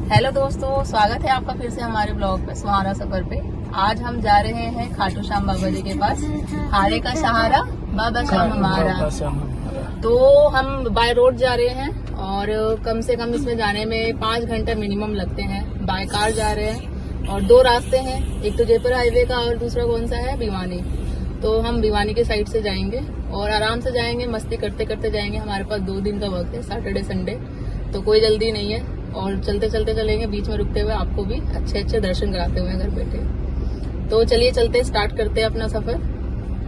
Hello दोस्तों, स्वागत है आपका फिर से हमारे ब्लॉग पे सुहाना सफर पे। आज हम जा रहे हैं खाटू श्याम बाबा जी के पास। हारे का सहारा बाबा श्याम हमारा। तो हम बाय रोड जा रहे हैं और कम से कम इसमें जाने में 5 घंटे मिनिमम लगते हैं। बाय कार जा रहे हैं और 2 रास्ते हैं, एक तो जयपुर हाईवे का और दूसरा कौन सा है, भिवानी। तो हम भिवानी के साइड से जाएंगे और आराम से जाएंगे, मस्ती करते करते जाएंगे। हमारे पास 2 दिन का वक्त है, सैटरडे संडे, तो कोई जल्दी नहीं है और चलते चलते चलेंगे, बीच में रुकते हुए आपको भी अच्छे अच्छे दर्शन कराते हुए घर बैठे। तो चलिए चलते स्टार्ट करते हैं अपना सफर।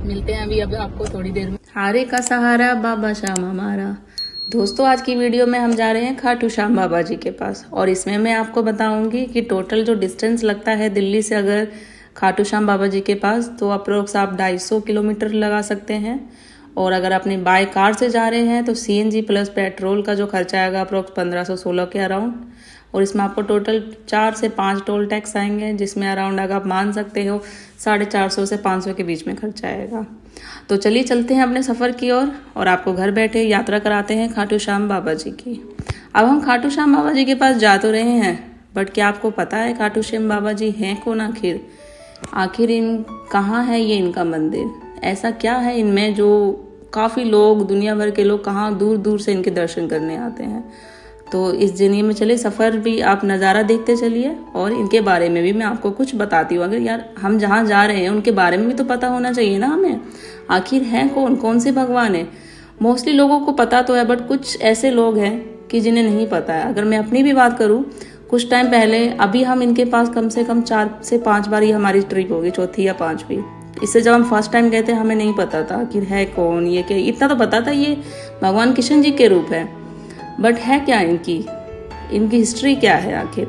मिलते हैं अभी आपको थोड़ी देर में। हारे का सहारा बाबा श्याम हमारा। दोस्तों, आज की वीडियो में हम जा रहे हैं खाटू श्याम बाबा जी के पास और इसमें मैं आपको बताऊंगी कि टोटल जो डिस्टेंस लगता है दिल्ली से अगर खाटू श्याम बाबा जी के पास, तो अप्रोक्स आप 250 किलोमीटर लगा सकते हैं। और अगर अपने बाय कार से जा रहे हैं तो CNG प्लस पेट्रोल का जो खर्चा आएगा अप्रोक्स 1516 के अराउंड। और इसमें आपको टोटल 4 से 5 टोल टैक्स आएंगे, जिसमें अराउंड अगर आप मान सकते हो 450 से 500 के बीच में खर्चा आएगा। तो चलिए चलते हैं अपने सफ़र की ओर और आपको घर बैठे यात्रा कराते हैं खाटू श्याम बाबा जी की। अब हम खाटू श्याम बाबा जी के पास जा तो रहे हैं, बट क्या आपको पता है खाटू श्याम बाबा जी हैं कौन आखिर इन कहाँ है ये इनका मंदिर? ऐसा क्या है इनमें जो काफ़ी लोग, दुनिया भर के लोग कहाँ दूर दूर से इनके दर्शन करने आते हैं। तो इस जर्नी में चले, सफ़र भी आप नज़ारा देखते चलिए और इनके बारे में भी मैं आपको कुछ बताती हूँ। अगर यार हम जहाँ जा रहे हैं उनके बारे में भी तो पता होना चाहिए ना हमें, आखिर हैं कौन से भगवान है। मोस्टली लोगों को पता तो है, बट कुछ ऐसे लोग हैं कि जिन्हें नहीं पता है। अगर मैं अपनी भी बात करूँ, कुछ टाइम पहले अभी हम इनके पास कम से कम 4 से 5 बार ये हमारी ट्रिप होगी, चौथी या 5वीं। इससे जब हम फर्स्ट टाइम गए थे हमें नहीं पता था कि है कौन, ये क्या, इतना तो पता था ये भगवान कृष्ण जी के रूप है, बट है क्या इनकी हिस्ट्री क्या है आखिर,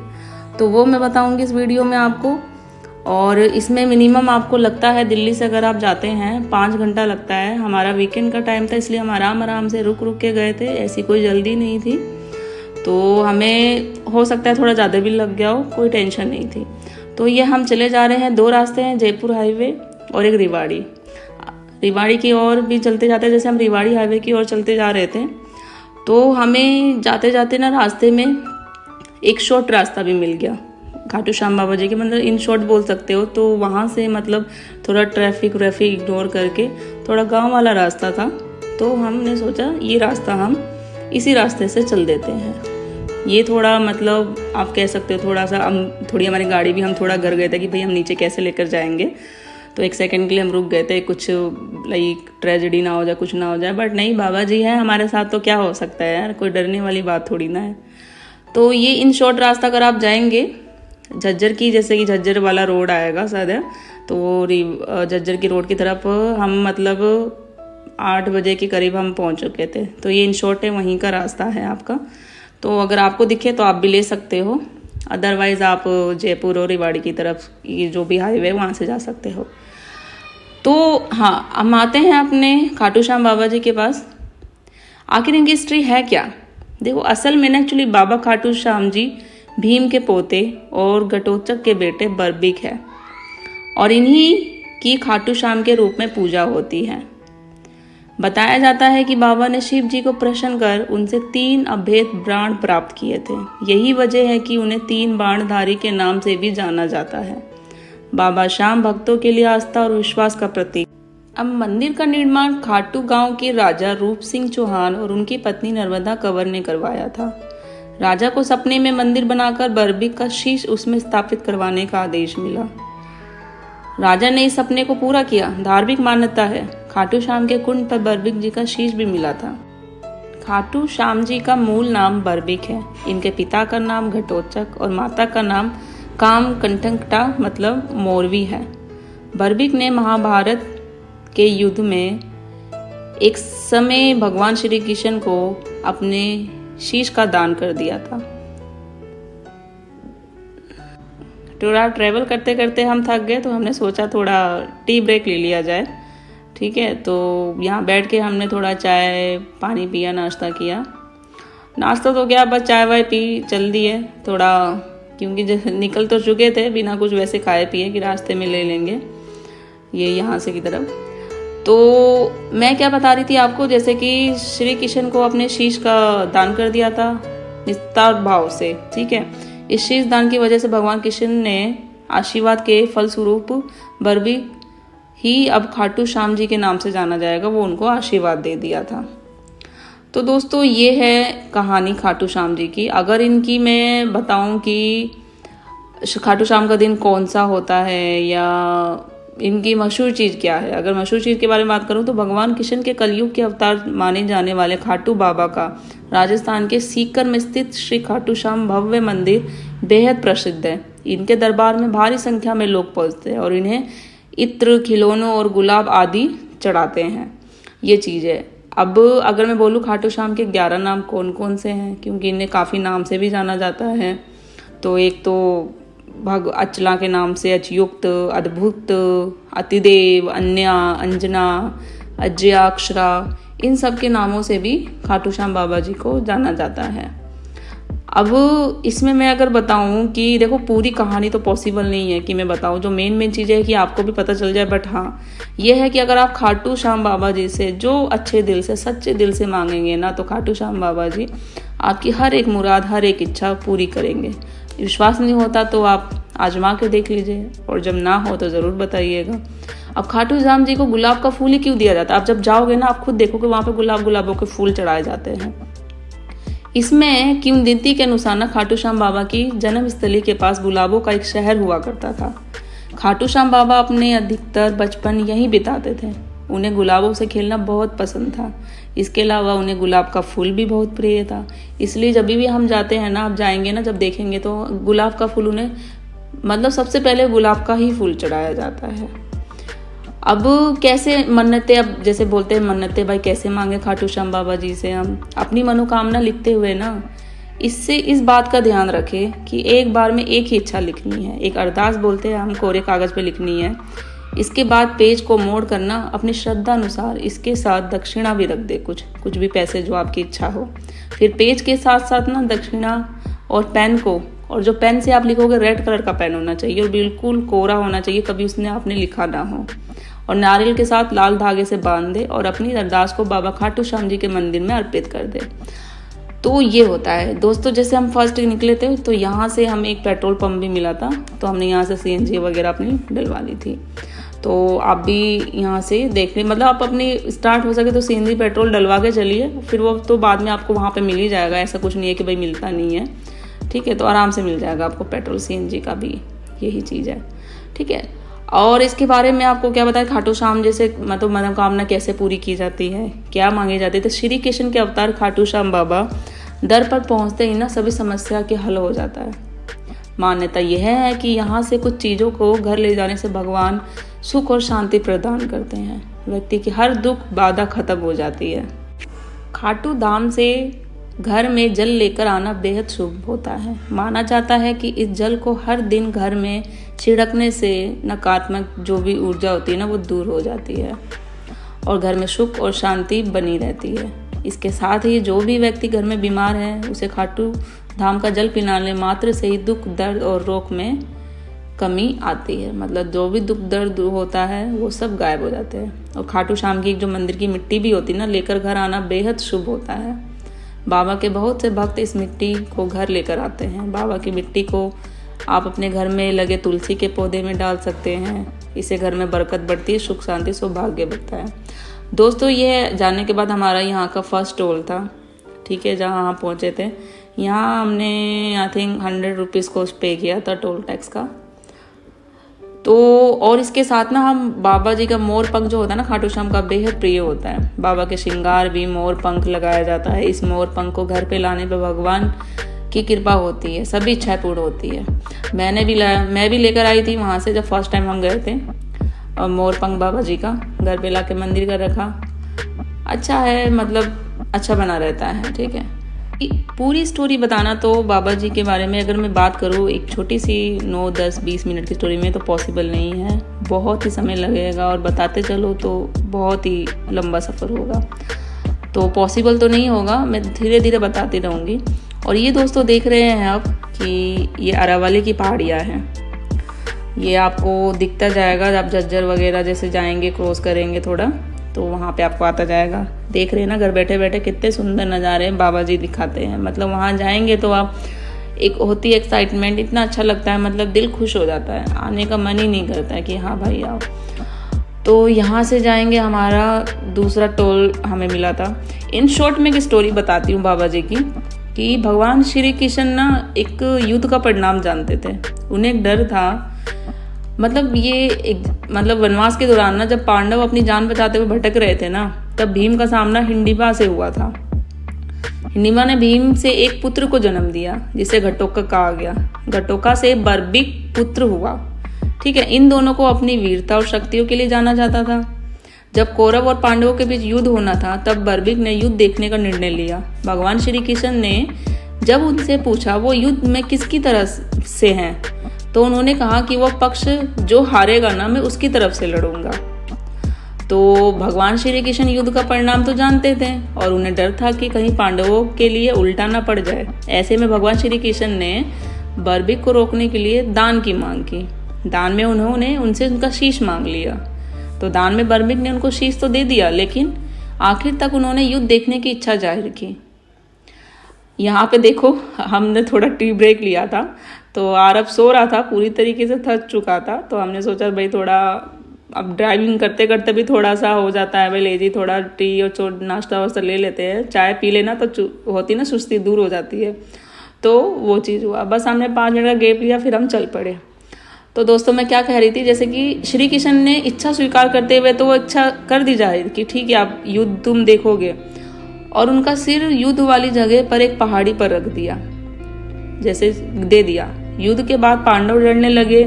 तो वो मैं बताऊंगी इस वीडियो में आपको। और इसमें मिनिमम आपको लगता है, दिल्ली से अगर आप जाते हैं 5 घंटा लगता है। हमारा वीकेंड का टाइम था, इसलिए हम आराम से रुक के गए थे, ऐसी कोई जल्दी नहीं थी। तो हमें हो सकता है थोड़ा ज़्यादा भी लग गया हो, कोई टेंशन नहीं थी। तो ये हम चले जा रहे हैं, 2 रास्ते हैं, जयपुर हाईवे और एक रिवाड़ी की ओर भी चलते जाते। जैसे हम रिवाड़ी हाईवे की ओर चलते जा रहे थे तो हमें जाते जाते ना रास्ते में एक शॉर्ट रास्ता भी मिल गया खाटू श्याम बाबा जी के, मतलब इन शॉर्ट बोल सकते हो। तो वहाँ से मतलब थोड़ा ट्रैफिक इग्नोर करके थोड़ा गांव वाला रास्ता था, तो हमने सोचा ये रास्ता हम इसी रास्ते से चल देते हैं। ये थोड़ा मतलब आप कह सकते हो थोड़ा सा थोड़ी हमारी गाड़ी भी, हम थोड़ा डर गए थे कि भाई हम नीचे कैसे लेकर जाएंगे। तो 1 सेकंड के लिए हम रुक गए थे, कुछ लाइक ट्रेजेडी ना हो जाए, कुछ ना हो जाए, बट नहीं, बाबा जी हैं हमारे साथ तो क्या हो सकता है यार, कोई डरने वाली बात थोड़ी ना है। तो ये इन शॉर्ट रास्ता अगर आप जाएंगे झज्जर की, जैसे कि झज्जर वाला रोड आएगा शायद, तो झज्जर की रोड की तरफ हम मतलब 8 बजे के करीब हम पहुंच चुके थे। तो ये इन शॉर्ट है, वहीं का रास्ता है आपका। तो अगर आपको दिखे तो आप भी ले सकते हो, अदरवाइज आप जयपुर और रिवाड़ी की तरफ ये जो भी हाईवे है वहाँ से जा सकते हो। तो हाँ, हम आते हैं अपने खाटू श्याम बाबा जी के पास। आखिर इनकी हिस्ट्री है क्या? देखो, असल में ना एक्चुअली बाबा खाटू श्याम जी भीम के पोते और घटोत्कच के बेटे बर्बिक है और इन्हीं की खाटू श्याम के रूप में पूजा होती है। बताया जाता है कि बाबा ने शिव जी को प्रसन्न कर उनसे 3 अभेद बाण प्राप्त किए थे। यही वजह है कि उन्हें 3 बाणधारी के नाम से भी जाना जाता है। बाबा श्याम भक्तों के लिए आस्था और विश्वास का प्रतीक। अब मंदिर का निर्माण खाटू गांव के राजा रूप सिंह चौहान और उनकी पत्नी नर्मदा कंवर ने करवाया था। राजा को सपने में मंदिर बनाकर बर्बिक का शीश उसमें स्थापित करवाने का आदेश मिला। राजा ने इस सपने को पूरा किया। धार्मिक मान्यता है खाटू श्याम के कुंड पर बर्बिक जी का शीश भी मिला था। खाटू श्याम जी का मूल नाम बर्बिक है। इनके पिता का नाम घटोत्कच और माता का नाम कामकंटकटा मतलब मोरवी है। बर्बिक ने महाभारत के युद्ध में एक समय भगवान श्री कृष्ण को अपने शीश का दान कर दिया था। थोड़ा ट्रैवल करते करते हम थक गए, तो हमने सोचा थोड़ा टी ब्रेक ले लिया जाए। ठीक है, तो यहाँ बैठ के हमने थोड़ा चाय पानी पिया, नाश्ता किया। नाश्ता तो क्या, बस चाय वाय पी चल दिए थोड़ा, क्योंकि निकल तो चुके थे बिना कुछ वैसे खाए पिए कि रास्ते में ले लेंगे ये यहाँ से की तरफ। तो मैं क्या बता रही थी आपको, जैसे कि श्री कृष्ण को अपने शीश का दान कर दिया था निस्तार भाव से, ठीक है, इस शीश दान की वजह से भगवान कृष्ण ने आशीर्वाद के फलस्वरूप बरबी ही अब खाटू श्याम जी के नाम से जाना जाएगा, वो उनको आशीर्वाद दे दिया था। तो दोस्तों ये है कहानी खाटू श्याम जी की। अगर इनकी मैं बताऊं कि खाटू श्याम का दिन कौन सा होता है या इनकी मशहूर चीज़ क्या है, अगर मशहूर चीज़ के बारे में बात करूं तो भगवान कृष्ण के कलयुग के अवतार माने जाने वाले खाटू बाबा का राजस्थान के सीकर में स्थित श्री खाटू श्याम भव्य मंदिर बेहद प्रसिद्ध है। इनके दरबार में भारी संख्या में लोग पहुंचते हैं और इन्हें इत्र, खिलौनों और गुलाब आदि चढ़ाते हैं। ये चीज़ है। अब अगर मैं बोलूँ खाटू श्याम के 11 नाम कौन कौन से हैं, क्योंकि इन्हें काफ़ी नाम से भी जाना जाता है। तो एक तो अचला के नाम से अचयुक्त, अद्भुत, अतिदेव, अन्या, अंजना, अजया, अक्षरा, इन सब के नामों से भी खाटू श्याम बाबा जी को जाना जाता है। अब इसमें मैं अगर बताऊं कि देखो पूरी कहानी तो पॉसिबल नहीं है कि मैं बताऊं, जो मेन चीज़ है कि आपको भी पता चल जाए, बट हाँ ये है कि अगर आप खाटू श्याम बाबा जी से जो अच्छे दिल से सच्चे दिल से मांगेंगे ना, तो खाटू श्याम बाबा जी आपकी हर एक मुराद, हर एक इच्छा पूरी करेंगे। विश्वास नहीं होता तो आप आजमा के देख लीजिए, और जब ना हो तो ज़रूर बताइएगा। अब खाटू श्याम जी को गुलाब का फूल ही क्यों दिया जाता है? आप जब जाओगे ना, आप खुद देखोगे वहाँ पे गुलाबों के फूल चढ़ाए जाते हैं। इसमें किंवदंती के अनुसार ना खाटू श्याम बाबा की जन्मस्थली के पास गुलाबों का एक शहर हुआ करता था। खाटू श्याम बाबा अपने अधिकतर बचपन यहीं बिताते थे। उन्हें गुलाबों से खेलना बहुत पसंद था। इसके अलावा उन्हें गुलाब का फूल भी बहुत प्रिय था। इसलिए जब भी हम जाते हैं ना, आप जाएंगे ना, जब देखेंगे तो गुलाब का फूल उन्हें, मतलब सबसे पहले गुलाब का ही फूल चढ़ाया जाता है। अब कैसे मन्नतें, अब जैसे बोलते हैं मन्नतें, भाई कैसे मांगे खाटू श्याम बाबा जी से हम अपनी मनोकामना लिखते हुए ना, इससे इस बात का ध्यान रखें कि एक बार में एक ही इच्छा लिखनी है। एक अरदास बोलते हैं हम, कोरे कागज़ पे लिखनी है। इसके बाद पेज को मोड़ करना अपनी श्रद्धा अनुसार, इसके साथ दक्षिणा भी रख दे, कुछ भी पैसे जो आपकी इच्छा हो। फिर पेज के साथ साथ ना दक्षिणा और पेन को, और जो पेन से आप लिखोगे रेड कलर का पेन होना चाहिए और बिल्कुल कोरा होना चाहिए, कभी उसने आपने लिखा ना हो, और नारियल के साथ लाल धागे से बांध दे और अपनी अरदास को बाबा खाटू श्याम जी के मंदिर में अर्पित कर दे। तो ये होता है दोस्तों। जैसे हम फर्स्ट निकले थे तो यहाँ से हमें एक पेट्रोल पंप भी मिला था, तो हमने यहाँ से CNG वगैरह अपनी डलवा ली थी। तो आप भी यहाँ से देख लें, मतलब आप अपनी स्टार्ट हो सके तो CNG पेट्रोल डलवा के चलिए, फिर वो तो बाद में आपको वहाँ पे मिल ही जाएगा। ऐसा कुछ नहीं है कि भाई मिलता नहीं है, ठीक है, तो आराम से मिल जाएगा आपको पेट्रोल CNG का भी, यही चीज़ है, ठीक है। और इसके बारे में आपको क्या बताया, खाटू श्याम जैसे मतलब मनोकामना कैसे पूरी की जाती है, क्या मांगी जाती है। तो श्री कृष्ण के अवतार खाटू श्याम बाबा दर पर पहुँचते ही ना सभी समस्या के हल हो जाता है। मान्यता यह है कि यहाँ से कुछ चीज़ों को घर ले जाने से भगवान सुख और शांति प्रदान करते हैं। व्यक्ति की हर दुख बाधा खत्म हो जाती है। खाटू धाम से घर में जल लेकर आना बेहद शुभ होता है। माना जाता है कि इस जल को हर दिन घर में छिड़कने से नकारात्मक जो भी ऊर्जा होती है ना, वो दूर हो जाती है और घर में सुख और शांति बनी रहती है। इसके साथ ही जो भी व्यक्ति घर में बीमार है, उसे खाटू धाम का जल पिलाने मात्र से ही दुख, दर्द और रोग में कमी आती है। मतलब जो भी दुख दर्द होता है वो सब गायब हो जाते हैं। और खाटू श्याम की जो मंदिर की मिट्टी भी होती है ना, लेकर घर आना बेहद शुभ होता है। बाबा के बहुत से भक्त इस मिट्टी को घर लेकर आते हैं। बाबा की मिट्टी को आप अपने घर में लगे तुलसी के पौधे में डाल सकते हैं। इससे घर में बरकत बढ़ती है, सुख शांति सौभाग्य बढ़ता है। दोस्तों ये जानने के बाद हमारा यहाँ का फर्स्ट टोल था, ठीक है, जहाँ हम पहुँचे थे। यहाँ हमने आई थिंक 100 रुपीज़ को पे किया था टोल टैक्स का। तो और इसके साथ ना हम बाबा जी का मोर पंख जो होता है ना, खाटू श्याम का बेहद प्रिय होता है। बाबा के श्रृंगार भी मोर पंख लगाया जाता है। इस मोर पंख को घर पे लाने पे भगवान की कृपा होती है, सभी इच्छाएं पूर्ण होती है। मैं भी लेकर आई थी वहाँ से, जब फर्स्ट टाइम हम गए थे। और मोर पंख बाबा जी का घर पे ला के मंदिर का रखा। अच्छा है, मतलब अच्छा बना रहता है, ठीक है। पूरी स्टोरी बताना तो बाबा जी के बारे में अगर मैं बात करूँ एक छोटी सी 9, 10, 20 मिनट की स्टोरी में तो पॉसिबल नहीं है, बहुत ही समय लगेगा और बताते चलो तो बहुत ही लंबा सफ़र होगा, तो पॉसिबल तो नहीं होगा। मैं धीरे धीरे बताती रहूँगी। और ये दोस्तों देख रहे हैं आप कि ये अरावली की पहाड़ियाँ हैं, ये आपको दिखता जाएगा। आप झज्जर वगैरह जैसे जाएंगे, क्रॉस करेंगे थोड़ा, तो वहाँ पे आपको आता जाएगा। देख रहे हैं ना घर बैठे बैठे कितने सुंदर नज़ारे बाबा जी दिखाते हैं। मतलब वहाँ जाएंगे तो आप एक होती है एक्साइटमेंट, इतना अच्छा लगता है, मतलब दिल खुश हो जाता है, आने का मन ही नहीं करता है कि हाँ भाई आओ। तो यहाँ से जाएंगे, हमारा दूसरा टोल हमें मिला था। इन शॉर्ट में एक स्टोरी बताती हूँ बाबा जी की, कि भगवान श्री कृष्ण ना एक युद्ध का परिणाम जानते थे। उन्हें एक डर था, मतलब ये एक मतलब वनवास के दौरान ना जब पांडव अपनी जान बचाते हुए भटक रहे थे ना, तब भीम का सामना हिंडिबा से हुआ था। हिंडिबा ने भीम से एक पुत्र को जन्म दिया जिसे घटोत्कच कहा गया। घटोत्कच से बर्बिक पुत्र हुआ। ठीक है, इन दोनों को अपनी वीरता और शक्तियों के लिए जाना जाता था। जब कौरव और पांडवों के बीच युद्ध होना था तब बर्बिक ने युद्ध देखने का निर्णय लिया। भगवान श्री कृष्ण ने जब उनसे पूछा वो युद्ध में किसकी तरफ से हैं, तो उन्होंने कहा कि वह पक्ष जो हारेगा ना, मैं उसकी तरफ से लड़ूंगा। तो भगवान श्री कृष्ण युद्ध का परिणाम तो जानते थे और उन्हें डर था कि कहीं पांडवों के लिए उल्टा ना पड़ जाए। ऐसे में भगवान श्री कृष्ण ने बर्बिक को रोकने के लिए दान की मांग की। दान में उन्होंने उनसे उनका शीश मांग लिया। तो दान में बर्बिक ने उनको शीश तो दे दिया, लेकिन आखिर तक उन्होंने युद्ध देखने की इच्छा जाहिर की। यहाँ पे देखो, हमने थोड़ा टी ब्रेक लिया था, तो आरब सो रहा था, पूरी तरीके से थक चुका था। तो हमने सोचा भाई थोड़ा, अब ड्राइविंग करते करते भी थोड़ा सा हो जाता है भाई लेजी, थोड़ा टी और नाश्ता वास्ता ले लेते हैं, चाय पी लेना तो होती ना सुस्ती दूर हो जाती है। तो वो चीज़ हुआ, बस हमने 5 मिनट का गैप लिया, फिर हम चल पड़े। तो दोस्तों मैं क्या कह रही थी, जैसे कि श्री कृष्ण ने इच्छा स्वीकार करते हुए तो वो इच्छा कर दी जाए कि ठीक है आप युद्ध तुम देखोगे, और उनका सिर युद्ध वाली जगह पर एक पहाड़ी पर रख दिया, जैसे दे दिया। युद्ध के बाद पांडव लड़ने लगे।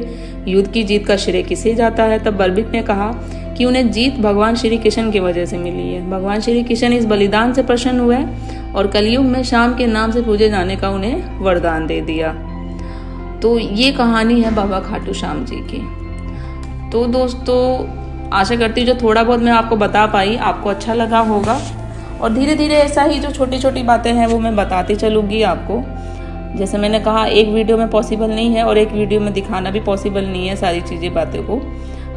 युद्ध की जीत का श्रेय किसे जाता है? तब बर्बिक ने कहा कि उन्हें जीत भगवान श्री कृष्ण की वजह से मिली है। भगवान श्री कृष्ण इस बलिदान से प्रसन्न हुए और कलयुग में शाम के नाम से पूजे जाने का उन्हें वरदान दे दिया। तो ये कहानी है बाबा खाटू श्याम जी की। तो दोस्तों आशा करती हूँ जो थोड़ा बहुत मैं आपको बता पाई आपको अच्छा लगा होगा, और धीरे धीरे ऐसा ही जो छोटी छोटी बातें हैं वो मैं बताती चलूँगी आपको। जैसे मैंने कहा एक वीडियो में पॉसिबल नहीं है और एक वीडियो में दिखाना भी पॉसिबल नहीं है सारी चीज़ें बातें को,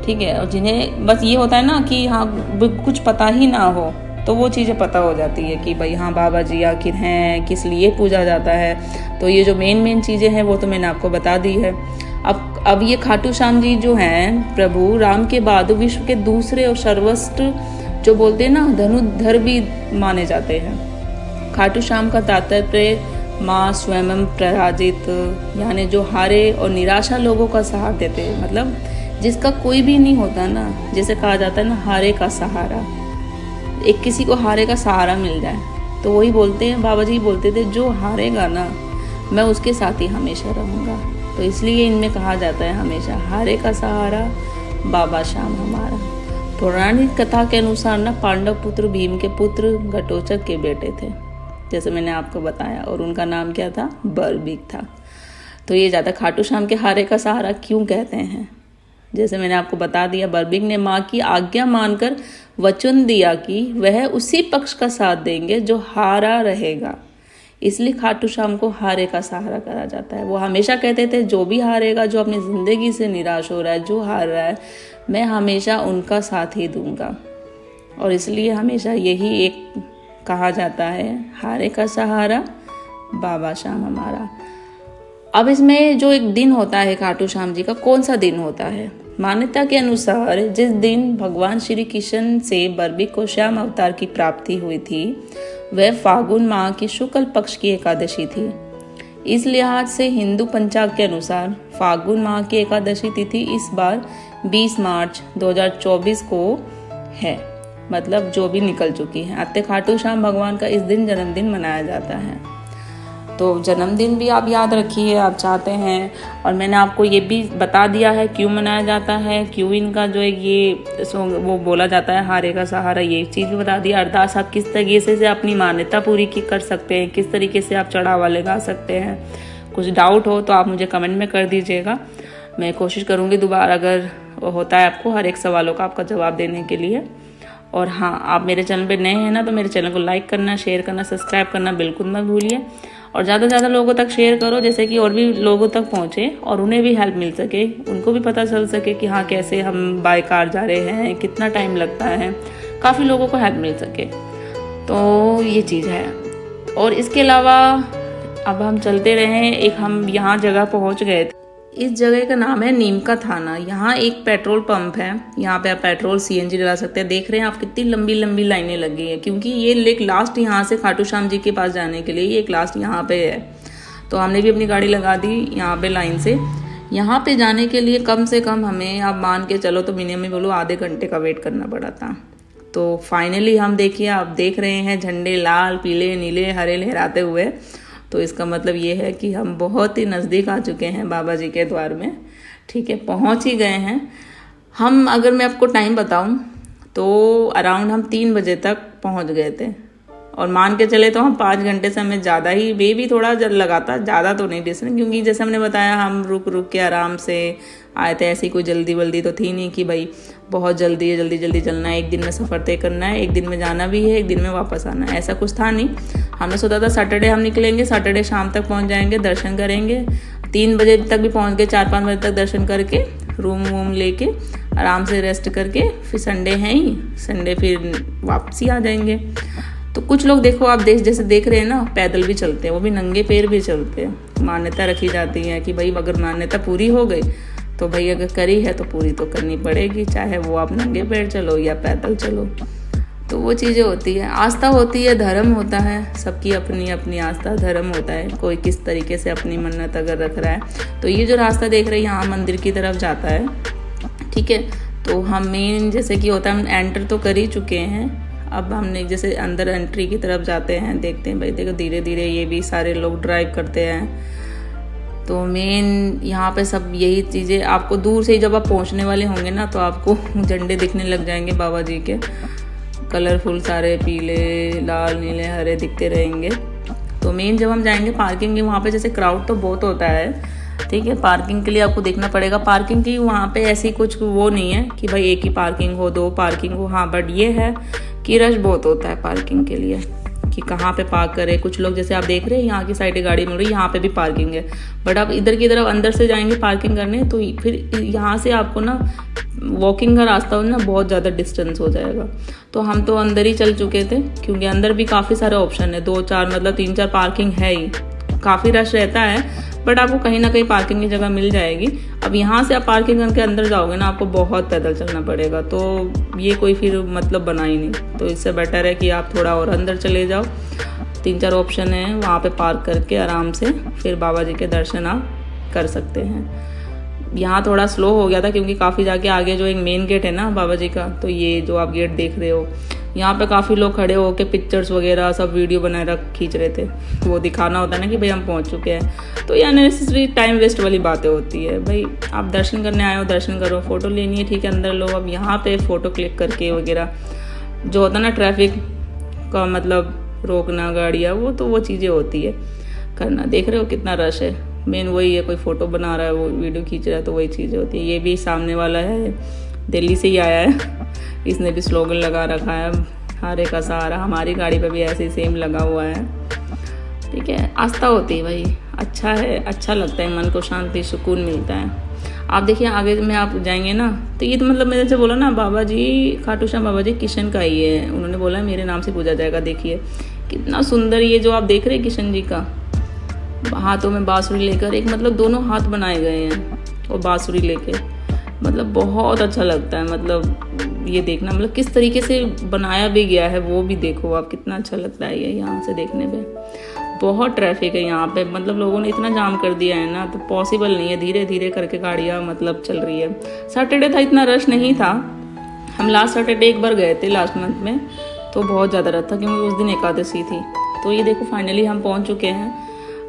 ठीक है। और जिन्हें बस ये होता है ना कि हाँ कुछ पता ही ना हो तो वो चीज़ें पता हो जाती है कि भाई हाँ बाबा जी आखिर हैं, किस लिए पूजा जाता है। तो ये जो मेन चीज़ें हैं वो तो मैंने आपको बता दी है। अब ये खाटू श्याम जी जो हैं प्रभु राम के बाद विश्व के दूसरे और सर्वश्रेष्ठ जो बोलते हैं ना धनुर्धर भी माने जाते हैं। खाटू श्याम का तात्पर्य माँ स्वयं पराजित, यानी जो हारे और निराशा लोगों का सहारा देते, मतलब जिसका कोई भी नहीं होता ना, जैसे कहा जाता है ना हारे का सहारा, एक किसी को हारे का सहारा मिल जाए तो वही बोलते हैं, बाबा जी बोलते थे जो हारेगा ना मैं उसके साथ ही हमेशा रहूँगा। तो इसलिए इनमें कहा जाता है हमेशा हारे का सहारा बाबा श्याम हमारा। पौराणिक कथा के अनुसार ना पांडव पुत्र भीम के पुत्र घटोत्कच के बेटे थे, जैसे मैंने आपको बताया, और उनका नाम क्या था? बर्बिक था। तो ये ज़्यादा खाटू श्याम के हारे का सहारा क्यों कहते हैं? जैसे मैंने आपको बता दिया, बर्बिक ने माँ की आज्ञा मानकर वचन दिया कि वह उसी पक्ष का साथ देंगे जो हारा रहेगा, इसलिए खाटू श्याम को हारे का सहारा कहा जाता है। वो हमेशा कहते थे जो भी हारेगा, जो अपनी ज़िंदगी से निराश हो रहा है, जो हार रहा है, मैं हमेशा उनका साथ ही दूंगा। और इसलिए हमेशा यही एक कहा जाता है हारे का सहारा बाबा श्याम हमारा। अब इसमें जो एक दिन होता है खाटू श्याम जी का, कौन सा दिन होता है? मान्यता के अनुसार जिस दिन भगवान श्री कृष्ण से बर्बिक को श्याम अवतार की प्राप्ति हुई थी वह फागुन माह की शुक्ल पक्ष की एकादशी थी। इस लिहाज से हिंदू पंचांग के अनुसार फागुन माह की एकादशी तिथि इस बार 20 मार्च 2024 को है, मतलब जो भी निकल चुकी है। अतः खाटू श्याम भगवान का इस दिन जन्मदिन मनाया जाता है। तो जन्मदिन भी आप याद रखिए आप चाहते हैं, और मैंने आपको ये भी बता दिया है क्यों मनाया जाता है, क्यों इनका जो है ये वो बोला जाता है हारे का सहारा, ये चीज़ भी बता दिया। अरदास आप किस तरीके से अपनी मान्यता पूरी कर सकते हैं, किस तरीके से आप चढ़ावा लगा सकते हैं। कुछ डाउट हो तो आप मुझे कमेंट में कर दीजिएगा, मैं कोशिश करूँगी दोबारा अगर होता है आपको हर एक सवालों का आपका जवाब देने के लिए। और हाँ, आप मेरे चैनल पे नए हैं ना तो मेरे चैनल को लाइक करना, शेयर करना, सब्सक्राइब करना बिल्कुल मत भूलिए, और ज़्यादा से ज़्यादा लोगों तक शेयर करो जैसे कि और भी लोगों तक पहुँचे और उन्हें भी हेल्प मिल सके, उनको भी पता चल सके कि हाँ कैसे हम बाय कार जा रहे हैं, कितना टाइम लगता है, काफ़ी लोगों को हेल्प मिल सके। तो ये चीज़ है। और इसके अलावा अब हम चलते रहे, एक हम यहाँ जगह पहुँच गए थे। इस जगह का नाम है नीम का थाना। यहाँ एक पेट्रोल पंप है, यहाँ पे आप पेट्रोल CNG डला सकते हैं। देख रहे हैं आप कितनी लंबी लंबी लाइनें लगी है, क्योंकि ये लेक लास्ट यहाँ से खाटू श्याम जी के पास जाने के लिए ये एक लास्ट यहाँ पे है। तो हमने भी अपनी गाड़ी लगा दी यहाँ पे लाइन से। यहाँ पे जाने के लिए कम से कम हमें आप मान के चलो तो मिनिमम बोलो आधे घंटे का वेट करना पड़ा था। तो फाइनली हम देखिए, आप देख रहे हैं झंडे लाल पीले नीले हरे लहराते हुए। तो इसका मतलब ये है कि हम बहुत ही नज़दीक आ चुके हैं बाबा जी के द्वार में। ठीक है, पहुंच ही गए हैं हम। अगर मैं आपको टाइम बताऊं तो अराउंड हम 3 बजे तक पहुंच गए थे, और मान के चले तो हम 5 घंटे से हमें ज़्यादा ही वे भी थोड़ा लगा था, ज़्यादा तो नहीं डिस्टेंस, क्योंकि जैसे हमने बताया हम रुक रुक के आराम से आए थे। ऐसी कोई जल्दी वल्दी तो थी नहीं कि भाई बहुत जल्दी है, जल्दी जल्दी चलना है, एक दिन में सफ़र तय करना है, एक दिन में जाना भी है, एक दिन में वापस आना है, ऐसा कुछ था नहीं। हमने सोचा था सैटरडे हम निकलेंगे, सैटरडे शाम तक पहुंच जाएंगे, दर्शन करेंगे, 3 बजे तक भी पहुंच गए, 4-5 बजे तक दर्शन करके रूम वूम लेके आराम से रेस्ट करके फिर संडे है ही, संडे फिर वापसी आ जाएंगे। तो कुछ लोग देखो आप जैसे देख रहे हैं ना, पैदल भी चलते हैं, वो भी नंगे पैर भी चलते हैं। मान्यता रखी जाती है कि भाई अगर मान्यता पूरी हो गई तो भाई अगर करी है तो पूरी तो करनी पड़ेगी, चाहे वो आप नंगे पैर चलो या पैदल चलो। तो वो चीज़ें होती है, आस्था होती है, धर्म होता है, सबकी अपनी अपनी आस्था धर्म होता है, कोई किस तरीके से अपनी मन्नत अगर रख रहा है। तो ये जो रास्ता देख रहे हैं यहाँ मंदिर की तरफ जाता है। ठीक है, तो हम मेन जैसे कि होता है हम एंटर तो कर ही चुके हैं, अब हमने जैसे अंदर एंट्री की तरफ जाते हैं, देखते हैं भाई देखो धीरे धीरे ये भी सारे लोग ड्राइव करते हैं। तो मेन यहाँ पे सब यही चीज़ें आपको दूर से ही जब आप पहुँचने वाले होंगे ना तो आपको झंडे दिखने लग जाएंगे बाबा जी के, कलरफुल सारे पीले लाल नीले हरे दिखते रहेंगे। तो मेन जब हम जाएंगे पार्किंग की, वहाँ पे जैसे क्राउड तो बहुत होता है। ठीक है, पार्किंग के लिए आपको देखना पड़ेगा। पार्किंग की वहाँ पे ऐसी कुछ वो नहीं है कि भाई एक ही पार्किंग हो, 2 पार्किंग हो। हाँ, बट ये है कि रश बहुत होता है पार्किंग के लिए कि कहाँ पे पार्क करें। कुछ लोग जैसे आप देख रहे हैं यहाँ की साइड गाड़ी मिल रही है, यहाँ पे भी पार्किंग है, बट आप इधर की तरफ अंदर से जाएंगे पार्किंग करने तो फिर यहाँ से आपको ना वॉकिंग का रास्ता हो ना बहुत ज़्यादा डिस्टेंस हो जाएगा। तो हम तो अंदर ही चल चुके थे, क्योंकि अंदर भी काफ़ी सारे ऑप्शन है, 2-4 मतलब 3-4 पार्किंग है ही। काफ़ी रश रहता है बट आपको कहीं ना कहीं पार्किंग की जगह मिल जाएगी। अब यहाँ से आप पार्किंग करके अंदर जाओगे ना आपको बहुत पैदल चलना पड़ेगा, तो ये कोई फिर मतलब बना ही नहीं। तो इससे बेटर है कि आप थोड़ा और अंदर चले जाओ, 3-4 ऑप्शन है वहाँ पे पार्क करके आराम से फिर बाबा जी के दर्शन आप कर सकते हैं। यहाँ थोड़ा स्लो हो गया था क्योंकि काफ़ी जाके आगे जो एक मेन गेट है ना बाबा जी का, तो ये जो आप गेट देख रहे हो यहाँ पे काफ़ी लोग खड़े होके पिक्चर्स वगैरह सब वीडियो बनाए खींच रहे थे। वो दिखाना होता है ना कि भाई हम पहुँच चुके हैं। तो ये अननेसेसरी टाइम वेस्ट वाली बातें होती है। भाई आप दर्शन करने आए हो, दर्शन करो, फ़ोटो लेनी है ठीक है अंदर लो। अब यहाँ पे फ़ोटो क्लिक करके वगैरह जो होता है ना ट्रैफिक का मतलब रोकना गाड़ियाँ, वो चीज़ें होती है करना। देख रहे हो कितना रश है, मेन वही है, कोई फ़ोटो बना रहा है वो वीडियो खींच रहा है, तो वही चीज़ें होती है। ये भी सामने वाला है दिल्ली से ही आया है, इसने भी स्लोगन लगा रखा है हारे का सहारा। हमारी गाड़ी पे भी ऐसे ही सेम लगा हुआ है। ठीक है, आस्था होती है भाई, अच्छा है, अच्छा लगता है, मन को शांति सुकून मिलता है। आप देखिए आगे में आप जाएंगे ना तो ये तो मतलब मैंने जैसे बोला ना बाबा जी खाटू श्याम बाबा जी किशन का ही है, उन्होंने बोला मेरे नाम से पूजा जाएगा। देखिए कितना सुंदर ये जो आप देख रहे हैं किशन जी का, हाथों में बांसुरी लेकर, एक मतलब दोनों हाथ बनाए गए हैं और बांसुरी लेके, मतलब बहुत अच्छा लगता है। मतलब ये देखना मतलब किस तरीके से बनाया भी गया है वो भी देखो आप, कितना अच्छा लगता है ये यहाँ से देखने पे। बहुत ट्रैफिक है यहाँ पे, मतलब लोगों ने इतना जाम कर दिया है ना, तो पॉसिबल नहीं है, धीरे धीरे करके गाड़ियाँ मतलब चल रही है। सैटरडे था, इतना रश नहीं था। हम लास्ट सैटरडे एक बार गए थे लास्ट मंथ में, तो बहुत ज़्यादा रश था क्योंकि उस दिन एकादशी थी। तो ये देखो फाइनली हम पहुँच चुके हैं,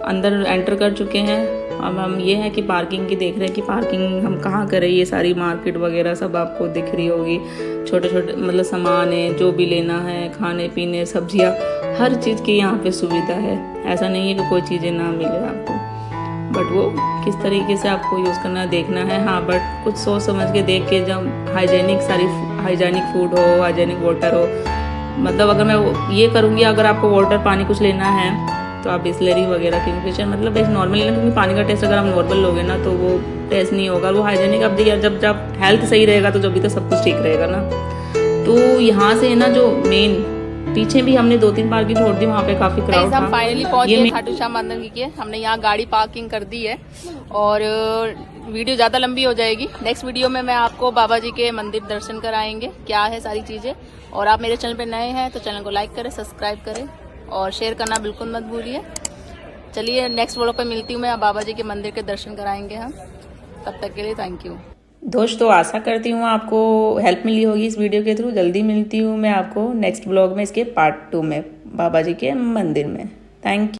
अंदर एंटर कर चुके हैं। अब हम ये है कि पार्किंग की देख रहे हैं कि पार्किंग हम कहाँ करें। ये सारी मार्केट वगैरह सब आपको दिख रही होगी, छोटे छोटे मतलब सामान है, जो भी लेना है, खाने पीने सब्जियाँ, हर चीज़ की यहाँ पे सुविधा है। ऐसा नहीं है कि कोई चीज़ें ना मिले आपको, बट वो किस तरीके से आपको यूज़ करना देखना है। हाँ, बट कुछ सोच समझ के देख के, जब हाइजेनिक फूड हो, हाइजेनिक वाटर हो, मतलब अगर मैं ये करूँगी अगर आपको वाटर पानी कुछ लेना है तो आप बिस्लरी वगैरह किंगफिशर मतलब बेस्ट नॉर्मल लेना, क्योंकि पानी का टेस्ट अगर आप नॉर्मल लोगे ना तो वो टेस्ट नहीं होगा। वो हाइजेनिक अब देखिए जब हेल्थ सही रहेगा तो जब भी तो सब कुछ ठीक रहेगा ना। तो यहाँ से ना जो मेन पीछे भी हमने 2-3 पार्किंग छोड़ दी, वहाँ पे काफी क्राउड हम था। फाइनली पहुंच ये गए मैं- खाटू श्याम मंदिर के। हमने यहाँ गाड़ी पार्किंग कर दी है और वीडियो ज्यादा लंबी हो जाएगी। नेक्स्ट वीडियो में मैं आपको बाबा जी के मंदिर दर्शन कराएंगे, क्या है सारी चीजें। और आप मेरे चैनल पे नए हैं तो चैनल को लाइक करें, सब्सक्राइब करें और शेयर करना बिल्कुल मत भूलिए। चलिए नेक्स्ट व्लॉग पे मिलती हूँ मैं, बाबा जी के मंदिर के दर्शन कराएंगे हम। तब तक के लिए थैंक यू। दोस्तों आशा करती हूँ आपको हेल्प मिली होगी इस वीडियो के थ्रू। जल्दी मिलती हूँ मैं आपको नेक्स्ट ब्लॉग में, इसके पार्ट 2 में, बाबा जी के मंदिर में। Thank you.